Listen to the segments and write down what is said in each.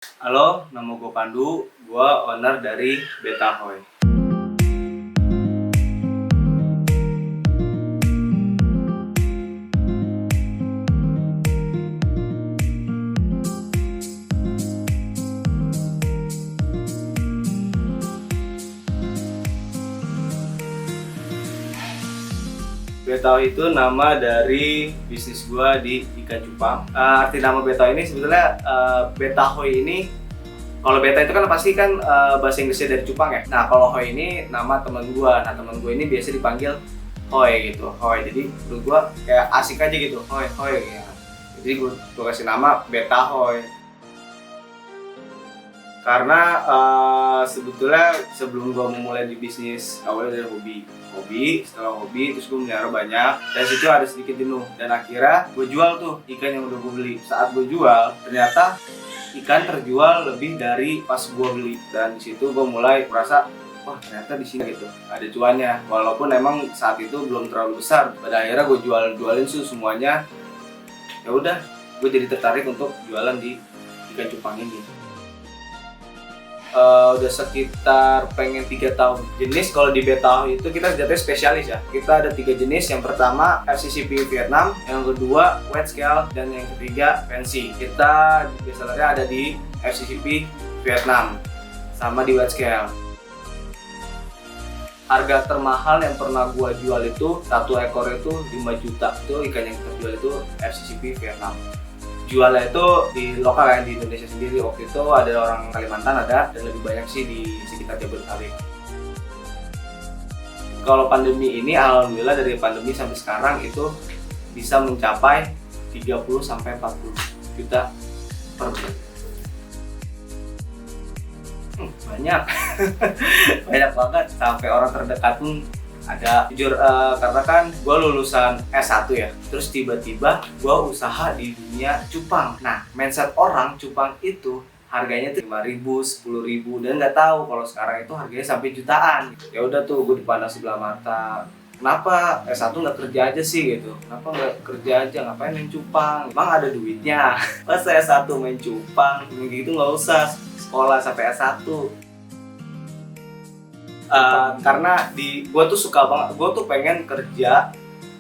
Halo, nama gue Pandu, gue owner dari Betahoy. Betahoy itu nama dari bisnis gue di ikan cupang. Arti nama Betahoy ini sebetulnya Betahoy ini, kalau beta itu kan pasti kan bahasa Inggrisnya dari cupang ya. Nah kalau hoy ini nama teman gue. Nah teman gue ini biasa dipanggil hoy gitu, hoy. Jadi menurut gue kayak asik aja gitu, hoy hoy ya. Jadi gue kasih nama Betahoy. Karena sebetulnya sebelum gue memulai di bisnis, awalnya dari hobi, setelah hobi terus gue melihara banyak, dan situ ada sedikit jenuh, dan akhirnya gue jual tuh ikan yang udah gue beli. Saat gue jual, ternyata ikan terjual lebih dari pas gue beli, dan di situ gue mulai merasa wah ternyata di sini gitu ada cuannya, walaupun emang saat itu belum terlalu besar. Pada akhirnya gue jualin tuh semuanya. Ya udah, gue jadi tertarik untuk jualan di ikan cupang ini. Udah sekitar pengen 3 tahun. Jenis kalau di Betahoy itu kita jatuhnya spesialis ya. Kita ada 3 jenis. Yang pertama FCCP Vietnam, yang kedua wet scale, dan yang ketiga fancy. Kita biasanya ada di FCCP Vietnam sama di wet scale. Harga termahal yang pernah gua jual itu satu ekor itu 5 juta. Itu ikan yang terjual itu FCCP Vietnam. Jualnya itu di lokal ya, di Indonesia sendiri. Waktu itu ada orang Kalimantan ada, dan lebih banyak sih di sekitar Jabodetabek. Kalau pandemi ini, alhamdulillah dari pandemi sampai sekarang itu bisa mencapai 30-40 juta per bulan. Banyak. Banyak banget, sampai orang terdekat pun ada. Jujur karena kan gue lulusan S1 ya, terus tiba-tiba gue usaha di dunia cupang. Nah mindset orang cupang itu harganya tuh 5.000, 10.000, dan nggak tahu kalau sekarang itu harganya sampai jutaan. Ya udah tuh gue dipandang sebelah mata. Kenapa S1 nggak kerja aja sih gitu? Kenapa nggak kerja aja? Ngapain main cupang? Emang ada duitnya? Pas S1 main cupang, gitu nggak usah sekolah sampai S1. Karena gue tuh suka banget, gue tuh pengen kerja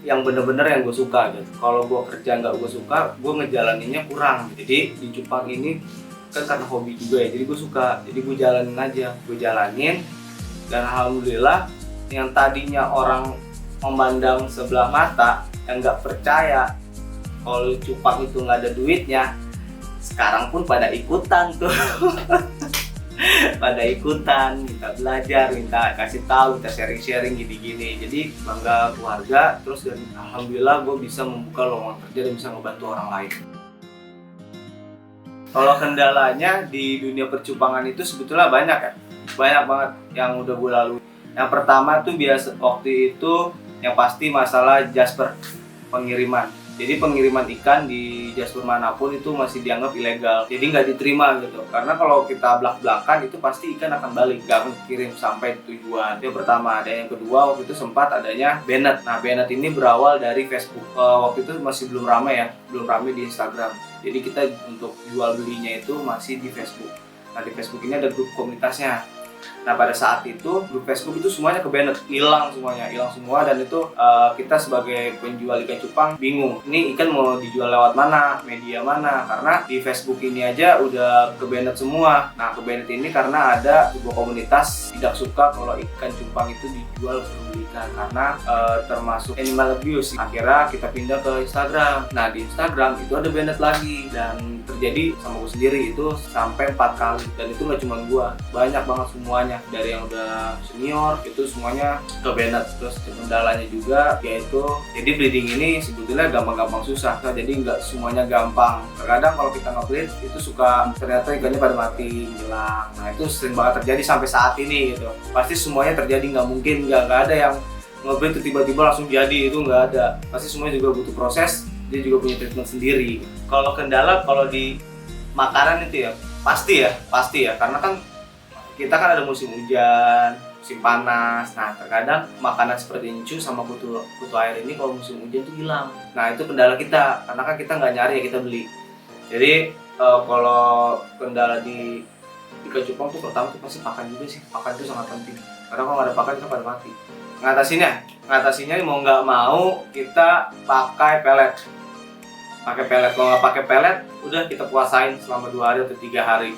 yang bener-bener yang gue suka gitu. Kalau gue kerja nggak gue suka, gue ngejalaninnya kurang. Jadi di cupang ini kan karena hobi juga ya, jadi gue suka, jadi gue jalanin aja, gue jalanin, dan alhamdulillah yang tadinya orang memandang sebelah mata, yang nggak percaya kalau cupang itu nggak ada duitnya, sekarang pun pada ikutan tuh. Pada ikutan, minta belajar, minta kasih tahu, minta sharing-sharing gini-gini. Jadi bangga keluarga, terus dan alhamdulillah gue bisa membuka lowongan kerja dan bisa membantu orang lain. Kalau kendalanya di dunia percupangan itu sebetulnya banyak ya, banyak banget yang udah gue lalui. Yang pertama tuh biasa waktu itu yang pasti masalah Jasper, pengiriman. Jadi pengiriman ikan di Jasper manapun itu masih dianggap ilegal, jadi nggak diterima gitu. Karena kalau kita belak-belakan itu pasti ikan akan balik, nggak akan kirim sampai tujuan. Itu yang pertama. Dan yang kedua, waktu itu sempat adanya Bennett. Nah Bennett ini berawal dari Facebook. Waktu itu masih belum ramai ya, belum ramai di Instagram. Jadi kita untuk jual belinya itu masih di Facebook. Nah di Facebook ini ada grup komunitasnya. Nah pada saat itu grup Facebook itu semuanya ke-banned, hilang semua, dan itu kita sebagai penjual ikan cupang bingung, ini ikan mau dijual lewat mana, media mana, karena di Facebook ini aja udah ke-banned semua. Nah ke-banned ini karena ada sebuah komunitas tidak suka kalau ikan cupang itu dijual berlebihan karena termasuk animal abuse. Akhirnya kita pindah ke Instagram. Nah di Instagram itu ada banned lagi, dan terjadi sama gue sendiri itu sampai 4 kali, dan itu nggak cuma gue, banyak banget semuanya, dari yang udah senior itu semuanya ke banned. Terus kendalanya juga yaitu, jadi breeding ini sebetulnya gampang-gampang susah, nah, jadi nggak semuanya gampang. Terkadang kalau kita nge-breed itu suka ternyata ikannya pada mati, hilang. Nah itu sering banget terjadi sampai saat ini gitu. Pasti semuanya terjadi, nggak mungkin nggak ada yang nge-breed tiba-tiba langsung jadi, itu nggak ada. Pasti semuanya juga butuh proses, dia juga punya treatment sendiri. Kalau kendala kalau di makanan itu ya pasti ya, karena kan kita kan ada musim hujan, musim panas. Nah terkadang makanan seperti incu sama kutu air ini kalau musim hujan tuh hilang. Nah itu kendala kita, karena kan kita nggak nyari ya, kita beli. Jadi kalau kendala di ikan cupang tuh pertama tuh pasti pakan juga sih. Pakan itu sangat penting. Karena kalau nggak ada pakan kita pada mati. Ngatasinnya mau nggak mau kita pakai pelet. Kalau nggak pakai pelet, udah kita puasain selama 2 hari atau 3 hari.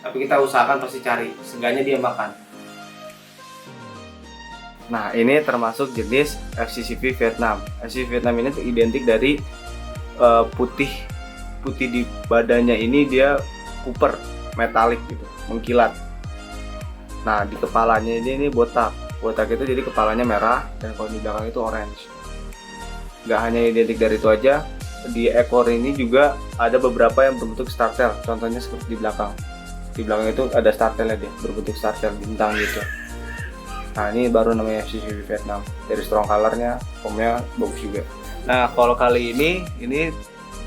Tapi kita usahakan pasti cari, seenggaknya dia makan. Nah, ini termasuk jenis FCCV Vietnam. FCCV Vietnam ini identik dari putih di badannya ini dia copper, metalik gitu, mengkilat. Nah, di kepalanya ini botak itu jadi kepalanya merah dan kalau di belakang itu orange. Nggak hanya identik dari itu aja, di ekor ini juga ada beberapa yang berbentuk startel. Contohnya seperti di belakang itu ada startelnya, dia berbentuk startel bintang gitu. Nah, ini baru namanya FCCV Vietnam. Dari strong colornya, formnya bagus juga. Nah, kalau kali ini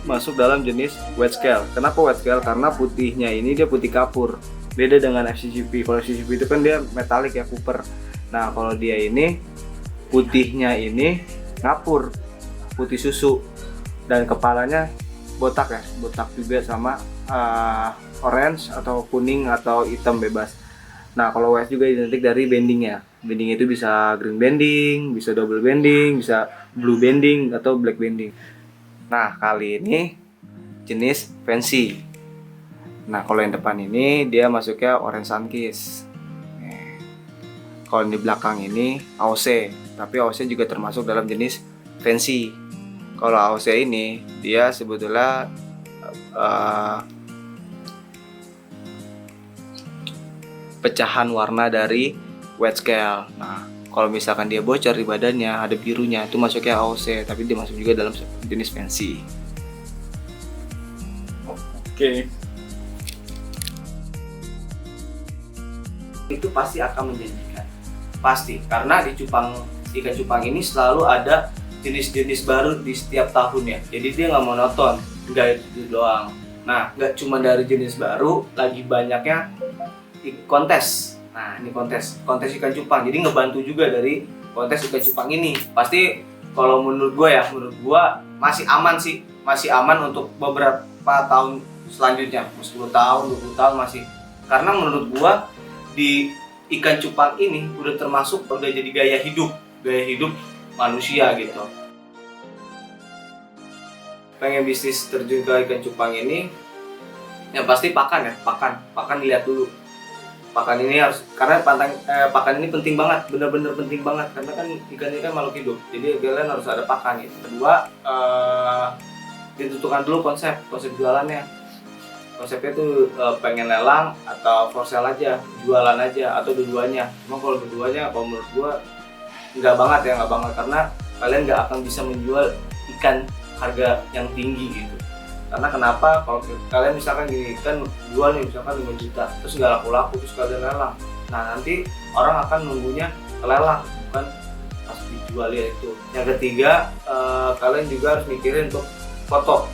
masuk dalam jenis white scale. Kenapa white scale? Karena putihnya ini dia putih kapur. Beda dengan FCCV. Kalau FCCV itu kan dia metalik ya, copper. Nah, kalau dia ini putihnya ini ngapur, putih susu, dan kepalanya botak juga sama orange atau kuning atau hitam bebas. Nah, kalau white juga identik dari bendingnya. Bending itu bisa green bending, bisa double bending, bisa blue bending atau black bending. Nah, kali ini jenis fancy. Nah, kalau yang depan ini dia masuknya orange sunkiss. Kalau di belakang ini AOC, tapi AOC juga termasuk dalam jenis fancy. Kalau AOC ini dia sebetulnya pecahan warna dari white scale. Nah, kalau misalkan dia bocor di badannya ada birunya, itu masuknya AOC, tapi dia masuk juga dalam jenis fancy. Oke. Itu pasti akan menjanjikan. Pasti, karena di ikan cupang ini selalu ada jenis-jenis baru di setiap tahunnya. Jadi dia nggak monoton, nggak itu doang. Nah, nggak cuma dari jenis baru, lagi banyaknya kontes. Nah, ini kontes ikan cupang. Jadi ngebantu juga dari kontes ikan cupang ini. Pasti kalau menurut gue masih aman untuk beberapa tahun selanjutnya, 10 tahun, 20 tahun masih. Karena menurut gue di ikan cupang ini udah jadi gaya hidup manusia gitu. Pengen bisnis terjun ke ikan cupang ini, yang pasti pakan dilihat dulu. Pakan ini harus, karena pakan ini penting banget, bener-bener penting banget, karena kan ikan ini kan makhluk hidup, jadi kalian harus ada pakan gitu. Kedua, ditentukan dulu konsep jualannya. Konsepnya tuh pengen lelang atau for sale aja, jualan aja, atau dua-duanya. Cuma kalau dua-duanya, kalau menurut gua nggak banget, karena kalian nggak akan bisa menjual ikan harga yang tinggi gitu. Karena kenapa? Kalau kalian misalkan gini, kan jual nih misalkan 5 juta, terus nggak laku-laku, terus kalian lelang. Nah, nanti orang akan nunggunya lelang, bukan pas dijual ya itu. Yang ketiga, kalian juga harus mikirin untuk foto.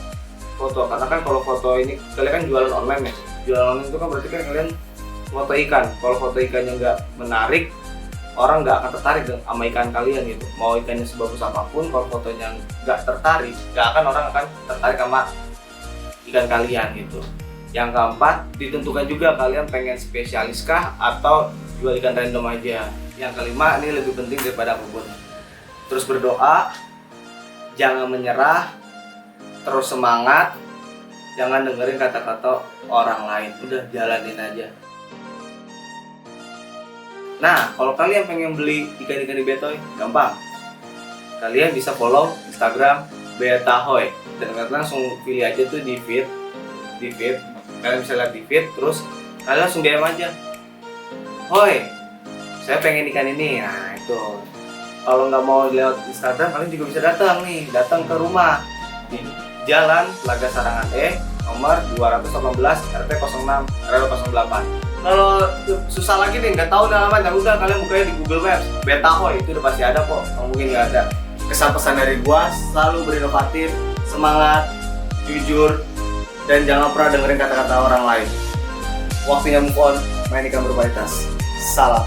Karena kan kalau foto ini, kalian kan jualan online ya. Jualan online itu kan berarti kan kalian foto ikan. Kalau foto ikannya nggak menarik, orang nggak akan tertarik sama ikan kalian gitu. Mau ikannya sebagus apapun, kalau fotonya nggak tertarik, orang akan tertarik sama ikan kalian gitu. Yang keempat, ditentukan juga kalian pengen spesialis kah atau jual ikan random aja. Yang kelima, ini lebih penting daripada apapun. Terus berdoa, jangan menyerah, terus semangat, jangan dengerin kata-kata orang lain, udah jalanin aja. Nah, kalau kalian pengen beli ikan-ikan di Betoy, gampang. Kalian bisa follow Instagram Betahoy dan kalian langsung pilih aja tuh di feed. Kalian bisa lihat di feed, terus kalian langsung DM aja. Hoi, saya pengen ikan ini. Nah, itu. Kalau nggak mau lewat Instagram, kalian juga bisa datang ke rumah di Jalan Telaga Sarangan nomor 218 RT 06 RW 08. Kalau susah lagi nih, nggak tahu namanya, udah kalian bukanya di Google Maps, Betahoy, itu udah pasti ada kok, nggak mungkin nggak ada. Kesan-pesan dari gua, selalu berinovatif, semangat, jujur, dan jangan pernah dengerin kata-kata orang lain. Waktunya move on, main ikan berkualitas. Salam.